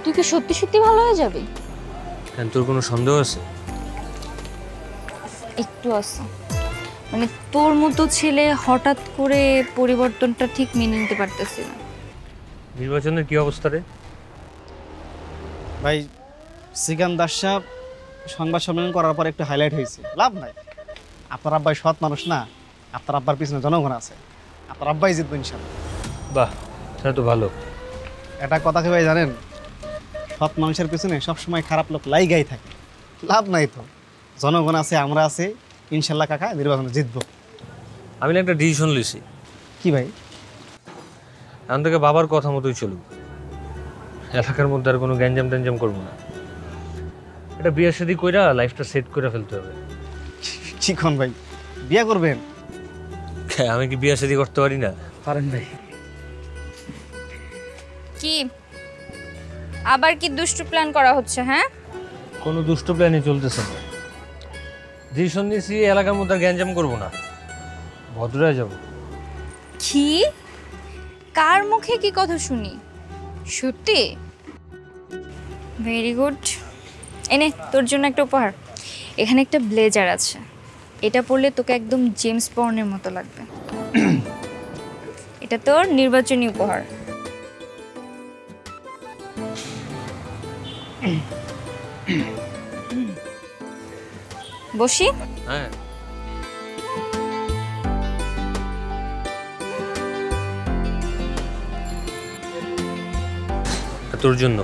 তুই কি সত্যি সত্যি ভালো হয়ে যাবি? কেন, তোর কোনো সন্দেহ আছে? একটু আছে, মানে তোর মতো ছেলে হঠাৎ করে পরিবর্তনটা ঠিক মেনে নিতে পারতেছি না। নির্বাচনের কি অবস্থা রে? ভাই সিকান্দার সাহেব সংবাদ সম্মেলন করার পর একটু হাইলাইট হয়েছে, লাভ নাই। আপনার আব্বাই সৎ মানুষ না, আপনার আব্বার পিছনে জনগণ আছে, আপনার আব্বাই জিতবেন ইনশাল্লাহ। বাহ, সেটা তো ভালো। এটা কথা কি ভাই জানেন, সৎ মানুষের পিছনে সবসময় খারাপ লোক লাইগাই থাকে, লাভ নাই তো। জনগণ আছে, আমরা আছে, ইনশাল্লাহ কাকা নির্বাচনে জিতবো। আমি না একটা ডিসিশন লিছি। কি ভাই? এখন থেকে বাবার কথা মতোই চলুক। এলাকার মধ্যে আর কোনো গ্যাঞ্জাম ট্যাঞ্জাম করবো না। এটা বিয়ে শাদী কইরা লাইফটা সেট করে ফেলতে হবে। শিখন ভাই, বিয়ে করবেন? আমি কি বিয়ে শাদী করতে পারি না? পারেন ভাই। কি আবার কি দুষ্টু প্ল্যান করা হচ্ছে? হ্যাঁ, কোনো দুষ্ট প্ল্যানই চলতেছে না। ডিসিশন নিয়েছি এলাকার মধ্যে আর গ্যাঞ্জাম করবো না, ভদ্র হয়ে যাবো। কি কার মুখে কি কথা শুনি? সত্যি? Very good. এনে তোর জন্য একটা উপহার। এখানে একটা ব্লেজার আছে, এটা পরলে তোকে একদম জেমস বন্ডের মতো লাগবে। এটা তোর নির্বাচনী উপহার। বসি? হ্যাঁ, তোর জন্য।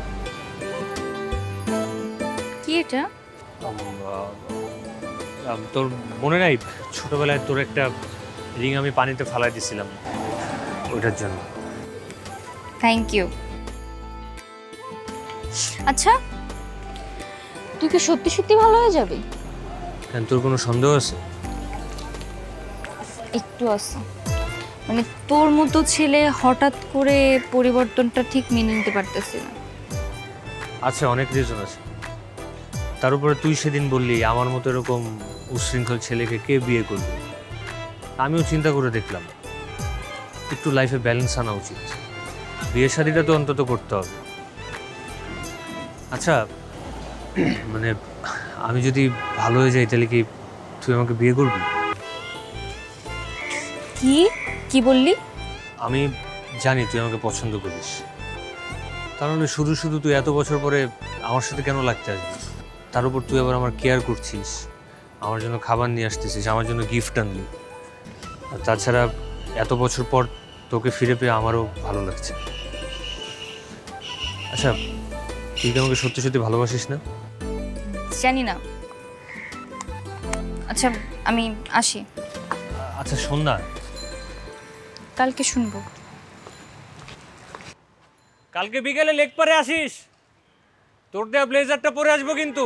কি এটা? তোর মনে নাই ছোটবেলায় তোর একটা রিং আমি পানিতে ফালাই দিছিলাম, ওইটার জন্য। Thank you. আচ্ছা, তুই কি সত্যি সত্যি ভালো হয়ে যাবি? কেন, তোর কোনো সন্দেহ আছে? একটু আছে, মানে তোর মতো ছেলে হঠাৎ করে পরিবর্তনটা ঠিক মেনে নিতে পারতেছি না। আচ্ছা, অনেক রিজন আছে। তার উপরে তুই সেদিন বললি আমার মতো এরকম উচ্ছৃঙ্খল ছেলেকে কে বিয়ে করবে। আমিও চিন্তা করে দেখলাম একটু লাইফে ব্যালেন্স আনা উচিত, বিয়ে শাদীটা তো অন্তত করতে হবে। আচ্ছা, মানে আমি যদি ভালো হয়ে যাই তাহলে কি তুই আমাকে বিয়ে করবি? কি কি বললি? আমি জানি তুই আমাকে পছন্দ করিস, তাহলে শুধু শুধু তুই এত বছর পরে আমার সাথে কেন লাগতে আসবি? তার উপর তুই আবার আমার কেয়ার করছিস, আমার জন্য খাবার নিয়ে আসতেছিস, আমার জন্য গিফট আনবি। আর তাছাড়া এত বছর পর তোকে ফিরে পেয়ে আমারও ভালো লাগছে। আচ্ছা, তুই কি আমাকে সত্যি সত্যি ভালোবাসিস না? জানি না। আচ্ছা, আমি আসি। আচ্ছা শোন না, কালকে শুনবো। কালকে বিকেলে লেক পারে আসিস, তোর দেয়া ব্লেজারটা পরে আসবো কিন্তু।